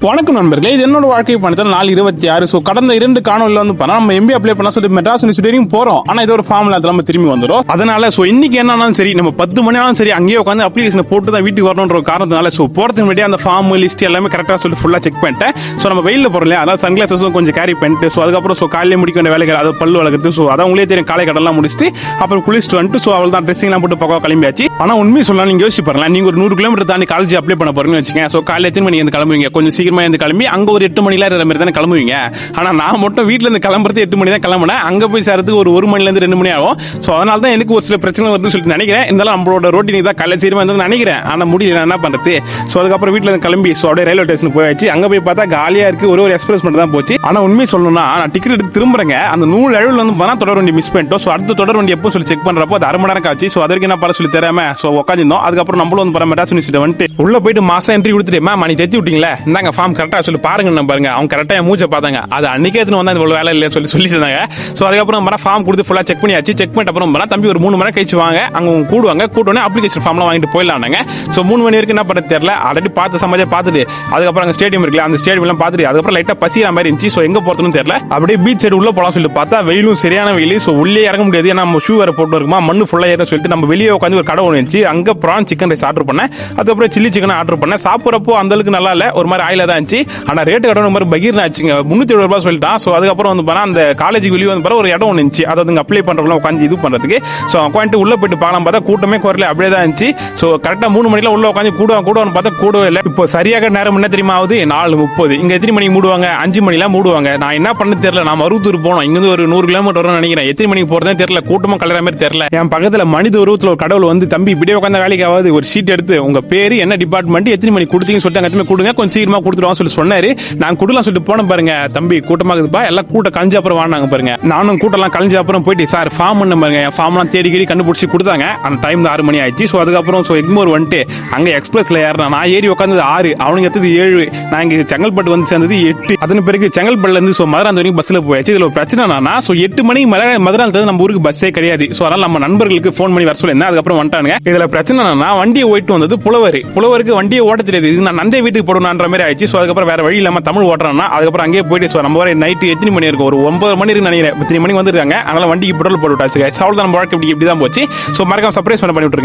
வணக்கம் நண்பர்களே, இது என்னோட வாழ்க்கை பணத்தில் நாள் 26. ஸோ கடந்த 2 காணொலியில் வந்து பண்ணா நம்ம எம்பி அப்ளை பண்ண சொல்லி மெட்ராஸ் யூனிவர்சிட்டி போறோம். ஆனால் இது ஒரு ஃபார்முலா நம்ம திரும்பி வந்துடும். அதனால ஸோ இன்னைக்கு என்னாலும் சரி, நம்ம 10 மணி ஆனாலும் சரி அங்கேயே உட்காந்து அப்ளிகேஷன் போட்டு தான் வீட்டுக்கு வரணுன்ற காரணத்தினால ஸோ போறதுக்கு முன்னாடி அந்த ஃபார்ம் லிஸ்ட் எல்லாமே கரெக்டாக சொல்லி ஃபுல்லாக செக் பண்ணிட்டேன். ஸோ நம்ம வெயிலில் போகிறோம் இல்லையா, அதனால சன்கிளாஸஸும் கொஞ்சம் கேரி பண்ணிட்டு ஸோ அதுக்கப்புறம் ஸோ காலையிலே முடிக்க வேண்டிய வேலைகள், அது பல்லு வளர்க்குறது, ஸோ அதை உங்களே தெரியும், காலை கடலாம் முடிச்சுட்டு அப்புறம் குளிச்சுட்டு வந்துட்டு ஸோ அவள் தான் ட்ரெஸ்ஸிங்லாம் போட்டு பக்கம் கிளம்பியாச்சு. ஆனால் உண்மையை சொல்லலாம், நீங்கள் யோசிச்சு பாருங்களேன், நீங்கள் ஒரு 100 கிலோமீட்டர் தாண்டி காலேஜ் அப்ளை பண்ண போறீங்கன்னு வச்சுக்கோங்க. ஸோ காலையில் எத்தனை மணி வந்து கிளம்புவீங்க? கொஞ்சம் சீக்கிரமாக வந்து கிளம்பி அங்கே ஒரு 8 மணில இருக்கிற மாதிரி தானே கிளம்புவீங்க. ஆனா நான் மட்டும் வீட்டுல இருந்து கிளம்புறது 8 மணி தான் கிளம்புனேன். அங்க போய் சேர்றதுக்கு ஒரு 1 மணில இருந்து 2 மணி ஆகும். சோ அதனால தான் எனக்கு ஒரு சில பிரச்சனை வருதுன்னு சொல்லிட்டு நினைக்கிறேன். இருந்தாலும் நம்மளோட ரோட்டின் தான் காலையில சீக்கிரமா வந்து நினைக்கிறேன். ஆனா முடியல, என்ன பண்றது? சோ அதுக்கப்புறம் வீட்டுல இருந்து கிளம்பி சோ அப்படியே ரயில்வே ஸ்டேஷனுக்கு போயாச்சு. அங்க போய் பார்த்தா காலியா இருக்கு, ஒரு எக்ஸ்பிரஸ் மட்டும் தான் போச்சு. ஆனா உண்மையை சொல்லணும்னா நான் டிக்கெட் எடுத்து திரும்புறேங்க, அந்த 100 அழுவில் வந்து போனா தொடர் வண்டி மிஸ் பண்ணிட்டோம். சோ அடுத்த தொடர் வண்டி எப்போ சொல்லி செக் பண்றப்போ அது 1/2 மணி நேரம் ஆச்சு. சோ அதற்கு என்ன பண்ண சொல்லி தெரியாம சோ உட்காந்துருந்தோம். அதுக்கப்புறம் நம்மளும் வந்து போற மெட்ராஸ் யூனிவர்சிட்டி வந்துட்டு உள்ள போயிட்டு மாசம் என்ட்ரி கொடுத்துட்டு மணி தேத்தி விட்டீங்களா, இந்தாங்க ஃபார்ம் கரெக்டா சொல்லி பாருங்க பாருங்க. அவங்க கரெக்டா மூச்சை பார்த்தாங்க, அது அன்னைக்கே வந்தா இவ்வளவு வேலை இல்லையா சொல்லி இருந்தாங்க. சோ அதுக்கப்புறம் ஃபார்ம் கொடுத்து ஃபுல்லா செக் பண்ணியாச்சு. செக் பண்ணிட்டு அப்புறம் தம்பி ஒரு 3 மணி நேரம் கழிச்சு வாங்க, அங்க கூடுவாங்க, கூட்டோனே அப்ளிகேஷன் ஃபார்ம்லாம் வாங்கிட்டு போயிடலாங்க. சோ 3 மணி வரைக்கும் என்ன பண்ண தெரியல, ஆல்ரெடி பார்த்து சமாஜா பார்த்துட்டு அதுக்கப்புறம் அங்க ஸ்டேடியம் இருக்குல்ல, அந்த ஸ்டேடியம் எல்லாம் பார்த்துட்டு அதுக்கப்புறம் லைட்டா பசிக்கிற மாதிரி இருந்துச்சு. சோ எங்க போறதுன்னு தெரியல, அப்படியே பீச் சைடு உள்ள போலாம் சொல்லிட்டு பார்த்தா வெயிலும் சரியான வெயில். சோ உள்ளே இறங்க முடியாது, ஏன்னா நம்ம ஷூ வேற போட்டு இருக்குமா, மண்ணு ஃபுல்லா ஏற சொல்லிட்டு நம்ம வெளியே உட்காந்து ஒரு கடை ஒன்று இருந்துச்சு, அங்க ப்ரான் சிக்கன் ரைஸ் ஆர்டர் பண்ணேன். அதுக்கப்புறம் சில்லி சிக்கன் ஆர்டர் பண்ணேன். சாப்பிட்றப்போ அந்த அளவுக்கு நல்லா இல்ல, ஒரு மாதிரி ஆயில தான் இருந்துச்சு. ஆனா ரேட்டு கடை மாதிரி பகீர்னு ஆச்சுங்க, 370 ரூபாய் சொல்லிட்டான். சோ அதுக்கப்புறம் வந்து பாத்தா அந்த காலேஜுக்கு வெளியே வந்து ஒரு இடம் ஒன்று இருந்துச்சு, அதாவது அப்ளை பண்றவங்க உட்காந்து இது பண்றதுக்கு. சோ உட்காந்து உள்ள போயிட்டு பார்க்கலாம், பார்த்தா கூட்டமே குறையில, அப்படியே தான் இருந்துச்சு. சோ கரெக்டா 3 மணில உள்ள உட்காந்து கூடுவான்னு பார்த்தா கூடவே இல்லை. இப்போ சரியாக நேரம் என்ன தெரியுமா ஆகுது, 4:30. இங்க எத்தனை மணிக்கு மூடுவாங்க? 5 மணிலாம் மூடுவாங்க. நான் என்ன பண்ண தெரியல, நான் மருவத்தூர் போனோம், இங்க இருந்து ஒரு 100 கிலோமீட்டர் வரும்னு நினைக்கிறேன். எத்தனை மணிக்கு போறதே தெரியல, கூட்டமா கலர மாதிரி தெரியல. என் பக்கத்துல மனித உருவத்துல ஒரு கடவுள் வந்து, தம்பி இப்படியே உட்காந்து வேலைக்கு ஆகாது, ஒரு ஷீட் எடுத்து உங்க பேரு என்ன டிபார்ட்மெண்ட் எத்தனை மணிக்கு கொடுத்தீங்கன்னு சொல்லிட்டு அங்கே கொடுங்க, கொஞ்சம் சீக்கிரமா கொடுத்துருவாங்க சொல்லி சொன்னாரு. நான் கொடுக்கலாம் சொல்லிட்டு போன பாருங்க, தம்பி கூட்டமாக இருக்குப்பா, எல்லாம் கூட்ட கழிஞ்ச அப்புறம் வாங்கினாங்க பாருங்க. நானும் கூட்டெல்லாம் கழிஞ்ச அப்புறம் போயிட்டு சார் ஃபார்ம் பண்ண பாருங்க, என் ஃபார்ம்லாம் தேடி கண்டுபிடிச்சி கொடுத்தாங்க. அந்த டைம் தான் 6 மணி ஆயிடுச்சு. ஸோ அதுக்கப்புறம் ஸோ எக்மோர் வந்துட்டு அங்கே எக்ஸ்பிரஸ்ல ஏறினா, நான் ஏறி உட்காந்து 6, அவனுக்கு எடுத்தது 7, நான் இங்கே செங்கல்பட்டு வந்து சேர்ந்தது 8. அதன் பிறகு செங்கல்பட்டுல இருந்து ஸோ மதுரை வரைக்கும் பஸ்ல போயாச்சு. இதுல ஒரு பிரச்சனை என்னன்னா, ஸோ 8 மணிக்கு மதுரை நம்ம ஊருக்கு பஸ்ஸே கிடையாது. ஸோ அதனால நம்ம நண்பர்களுக்கு ஃபோன் பண்ணி வர சொல்லியிருந்தேன். அதுக்கப்புறம் வந்துட்டானுங்க. இதுல பிரச்சனை என்னன்னா, வண்டியை ஓட்டு வந்தது புலவருக்கு வண்டியை ஓட்ட தெரியாது. இது நான் நந்தே வீட்டுக்கு போடணுன்ற மாதிரி ஆயிடுச்சு. ஸோ அதுக்கப்புறம் வேற வழி இல்லாம தமிழ் ஓட்டுறான்னா அதுக்கப்புறம் அங்கேயே போயிட்டு ஸோ நம்ம வர நைட்டு எத்தனை மணி இருக்கும், ஒரு 9 மணி இருக்கு நினைக்கிறேன். 3 மணிக்கு வந்துருக்காங்க. அதனால வண்டிக்கு பெட்ரோல் போட்டு விட்டாச்சு. அவ்வளவுதான், நம்ம வாழ்க்கை இப்படி தான் போச்சு. ஸோ மறக்காம சர்ப்ரைஸ் பண்ணி விட்டுருங்க.